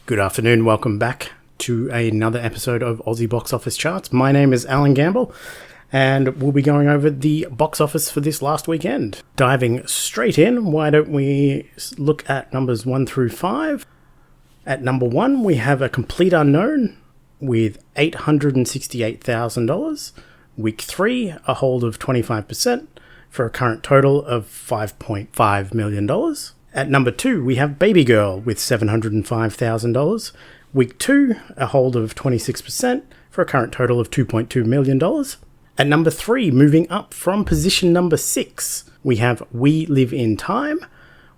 Good afternoon, welcome back to another episode of Aussie Box Office Charts. My name is Alan Gamble, and we'll be going over the box office for this last weekend. Diving straight in, why don't we look at numbers 1 through 5. At number 1, we have A Complete Unknown with $868,000. Week 3, a hold of 25% for a current total of $5.5 million. At number 2, we have Babygirl with $705,000. Week 2, a hold of 26% for a current total of $2.2 million. At number 3, moving up from position number 6, we have We Live in Time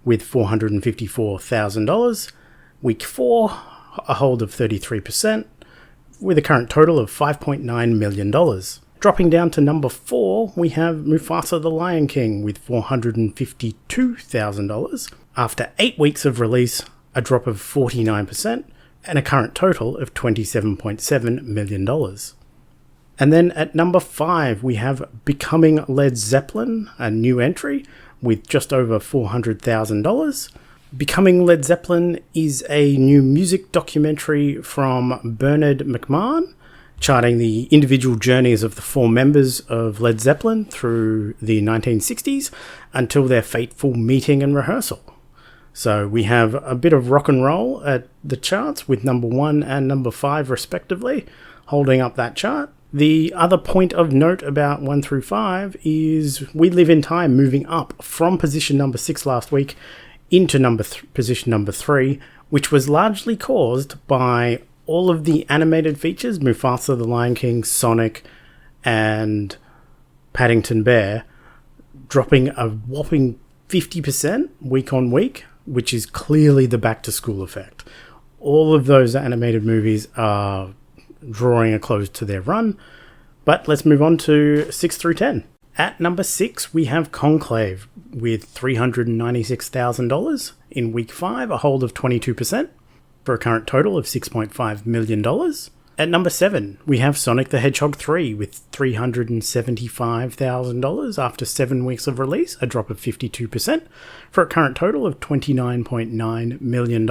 with $454,000. Week 4, a hold of 33% with a current total of $5.9 million. Dropping down to number 4, we have Mufasa the Lion King with $452,000. After 8 weeks of release, a drop of 49%, and a current total of $27.7 million. And then at number 5, we have Becoming Led Zeppelin, a new entry, with just over $400,000. Becoming Led Zeppelin is a new music documentary from Bernard McMahon, charting the individual journeys of the 4 members of Led Zeppelin through the 1960s until their fateful meeting and rehearsal. So we have a bit of rock and roll at the charts with number 1 and number 5 respectively, holding up that chart. The other point of note about 1 through 5 is We Live in Time moving up from position number 6 last week into position number 3, which was largely caused by all of the animated features, Mufasa, the Lion King, Sonic, and Paddington Bear, dropping a whopping 50% week on week, which is clearly the back-to-school effect. All of those animated movies are drawing a close to their run, but let's move on to 6 through 10. At number 6, we have Conclave with $396,000 in week 5, a hold of 22%. For a current total of $6.5 million. At number 7, we have Sonic the Hedgehog 3 with $375,000 after 7 weeks of release, a drop of 52%, for a current total of $29.9 million.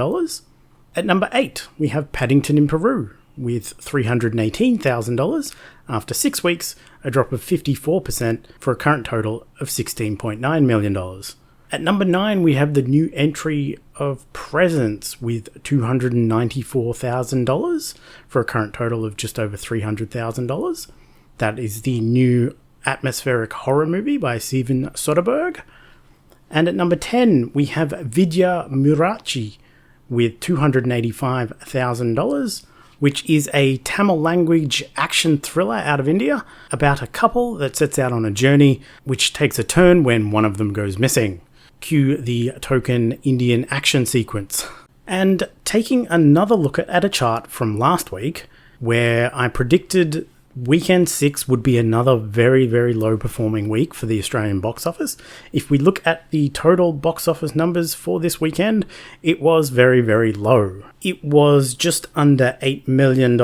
At number 8, we have Paddington in Peru with $318,000 after 6 weeks, a drop of 54%, for a current total of $16.9 million. At number 9, we have the new entry of Presence with $294,000 for a current total of just over $300,000. That is the new atmospheric horror movie by Steven Soderbergh. And at number 10, we have Vidya Murachi with $285,000, which is a Tamil language action thriller out of India about a couple that sets out on a journey which takes a turn when one of them goes missing. Cue the token Indian action sequence. And taking another look at a chart from last week, where I predicted weekend 6 would be another very, very low performing week for the Australian box office. If we look at the total box office numbers for this weekend, it was very, very low. It was just under $8 million,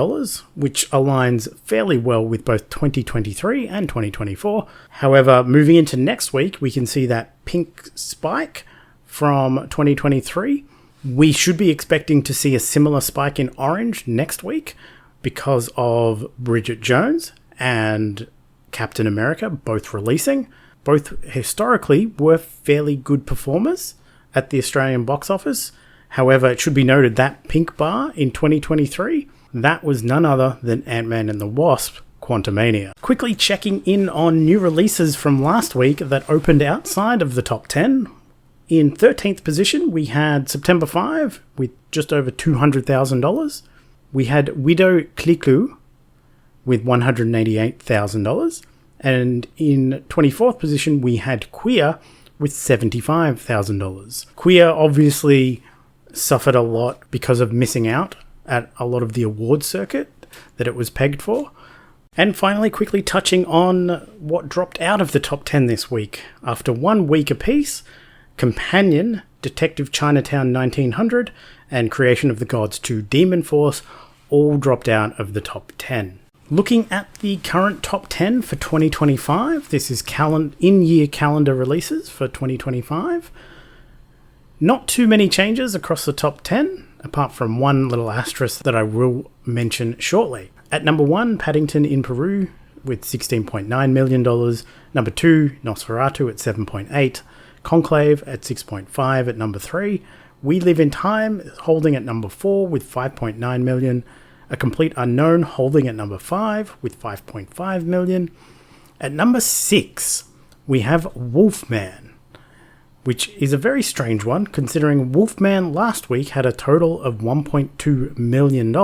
which aligns fairly well with both 2023 and 2024. However, moving into next week, we can see that pink spike from 2023. We should be expecting to see a similar spike in orange next week, because of Bridget Jones and Captain America both releasing. Both historically were fairly good performers at the Australian box office. However, it should be noted that pink bar in 2023, that was none other than Ant-Man and the Wasp: Quantumania. Quickly checking in on new releases from last week that opened outside of the top 10. In 13th position, we had September 5 with just over $200,000. We had Widow Kliku with $188,000. And in 24th position, we had Queer with $75,000. Queer obviously suffered a lot because of missing out at a lot of the award circuit that it was pegged for. And finally, quickly touching on what dropped out of the top 10 this week. After 1 week apiece, Companion, Detective Chinatown 1900, and Creation of the Gods 2 Demon Force all dropped out of the top 10. Looking at the current top 10 for 2025, this is in-year calendar releases for 2025. Not too many changes across the top 10. apart from one little asterisk that I will mention shortly. At number 1, Paddington in Peru with $16.9 million. Number 2, Nosferatu at 7.8. Conclave at 6.5 at number 3. We Live in Time holding at number 4 with 5.9 million. A Complete Unknown holding at number 5 with 5.5 million. At number 6, we have Wolfman, which is a very strange one considering Wolfman last week had a total of $1.2 million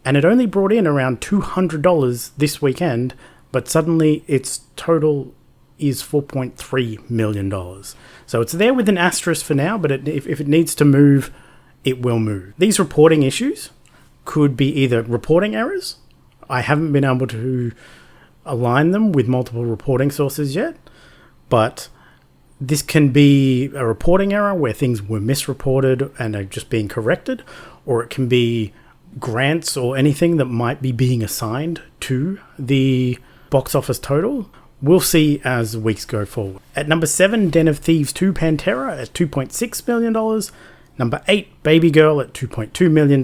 and it only brought in around $200 this weekend, but suddenly its total is $4.3 million. So it's there with an asterisk for now, but if it needs to move, it will move. These reporting issues could be either reporting errors. I haven't been able to align them with multiple reporting sources yet, but this can be a reporting error where things were misreported and are just being corrected, or it can be grants or anything that might be being assigned to the box office total. We'll see as the weeks go forward. At number 7, Den of Thieves 2 Pantera at $2.6 million. Number 8, Babygirl at $2.2 million.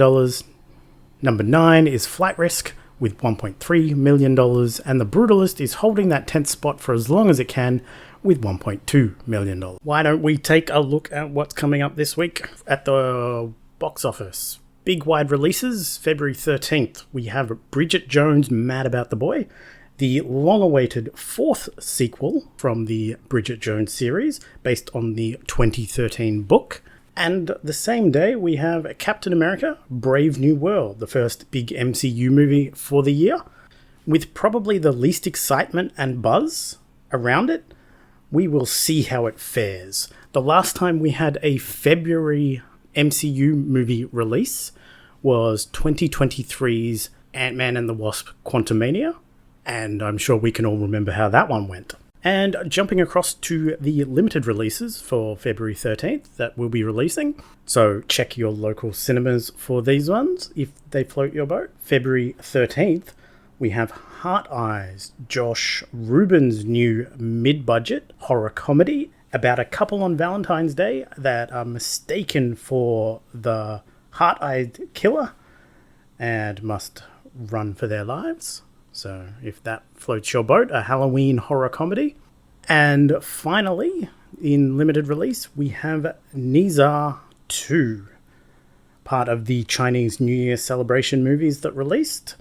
Number 9 is Flight Risk with $1.3 million. And The Brutalist is holding that 10th spot for as long as it can with $1.2 million. Why don't we take a look at what's coming up this week at the box office? Big wide releases. February 13th, we have Bridget Jones' Mad About the Boy, the long-awaited 4th sequel from the Bridget Jones series, based on the 2013 book. And the same day, we have Captain America, Brave New World, the first big MCU movie for the year. With probably the least excitement and buzz around it, we will see how it fares. The last time we had a February MCU movie release was 2023's Ant-Man and the Wasp: Quantumania, and I'm sure we can all remember how that one went. And jumping across to the limited releases for February 13th that we'll be releasing, so check your local cinemas for these ones if they float your boat. February 13th, we have Heart Eyes, Josh Rubin's new mid-budget horror comedy about a couple on Valentine's Day that are mistaken for the heart-eyed killer and must run for their lives. So if that floats your boat, a Halloween horror comedy. And finally, in limited release, we have Nizar 2, part of the Chinese New Year celebration movies that released.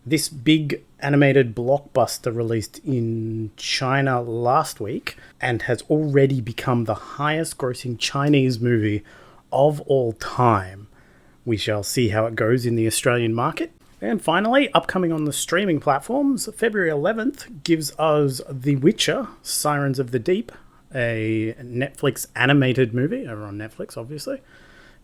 This big animated blockbuster released in China last week and has already become the highest grossing Chinese movie of all time. We shall see how it goes in the Australian market. And finally, upcoming on the streaming platforms, February 11th gives us The Witcher, Sirens of the Deep, a Netflix animated movie, over on Netflix, obviously.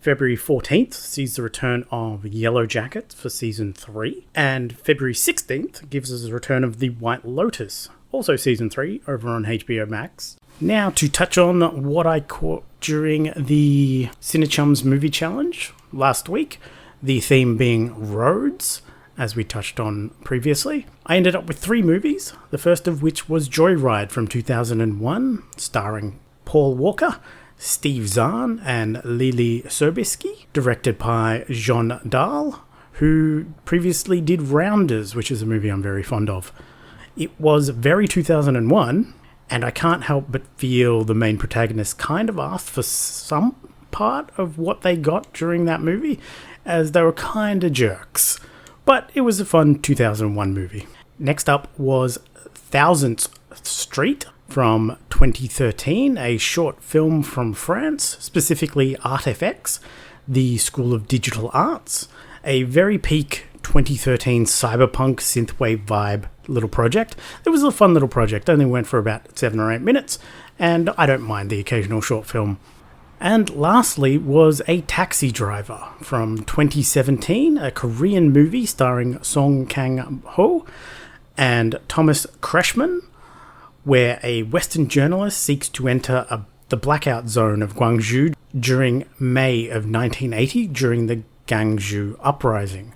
February 14th sees the return of Yellow Jackets for Season 3. And February 16th gives us the return of The White Lotus, also Season 3, over on HBO Max. Now, to touch on what I caught during the Cinechums Movie Challenge last week, the theme being roads, as we touched on previously. I ended up with 3 movies, the first of which was Joyride from 2001, starring Paul Walker, Steve Zahn and Lily Sobieski, directed by Jean Dahl, who previously did Rounders, which is a movie I'm very fond of. It was very 2001, and I can't help but feel the main protagonist kind of asked for some part of what they got during that movie, as they were kind of jerks. But it was a fun 2001 movie. Next up was Thousandth Street from 2013, a short film from France, specifically ArtFX, the School of Digital Arts, a very peak 2013 cyberpunk synthwave vibe little project. It was a fun little project, only went for about 7 or 8 minutes, and I don't mind the occasional short film. And lastly was A Taxi Driver from 2017, a Korean movie starring Song Kang-ho and Thomas Kretschmann, where a Western journalist seeks to enter the blackout zone of Gwangju during May of 1980 during the Gwangju Uprising.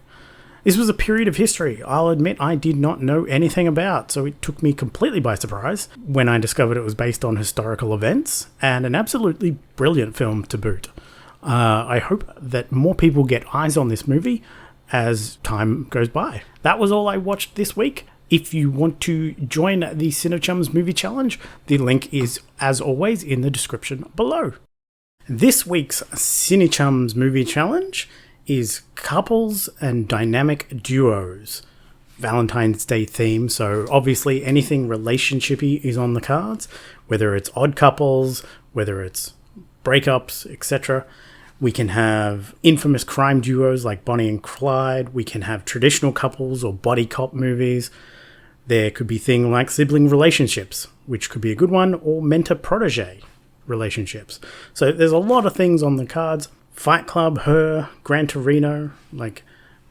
This was a period of history I'll admit I did not know anything about, so it took me completely by surprise when I discovered it was based on historical events, and an absolutely brilliant film to boot. I hope that more people get eyes on this movie as time goes by. That was all I watched this week. If you want to join the Cinechums Movie Challenge, the link is, as always, in the description below. This week's Cinechums Movie Challenge is couples and dynamic duos. Valentine's Day theme, so obviously anything relationshipy is on the cards, whether it's odd couples, whether it's breakups, etc. We can have infamous crime duos like Bonnie and Clyde. We can have traditional couples or body cop movies. There could be things like sibling relationships, which could be a good one, or mentor-protege relationships. So there's a lot of things on the cards. Fight Club, Her, Gran Torino, like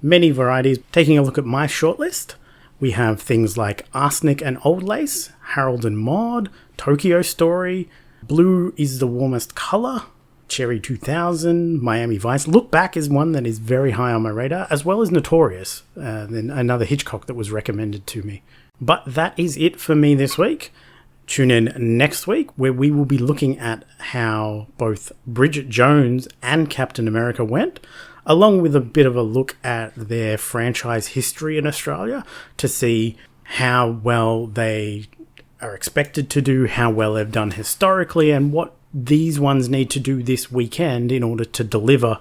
many varieties. Taking a look at my shortlist, we have things like Arsenic and Old Lace, Harold and Maude, Tokyo Story, Blue is the Warmest Color, Cherry 2000, Miami Vice. Look Back is one that is very high on my radar, as well as Notorious, then another Hitchcock that was recommended to me. But that is it for me this week. Tune in next week, where we will be looking at how both Bridget Jones and Captain America went, along with a bit of a look at their franchise history in Australia to see how well they are expected to do, how well they've done historically, and what these ones need to do this weekend in order to deliver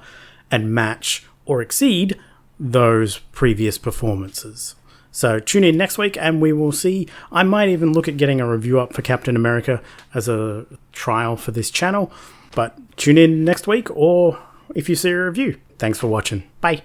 and match or exceed those previous performances. So tune in next week and we will see. I might even look at getting a review up for Captain America as a trial for this channel. But tune in next week, or if you see a review. Thanks for watching. Bye.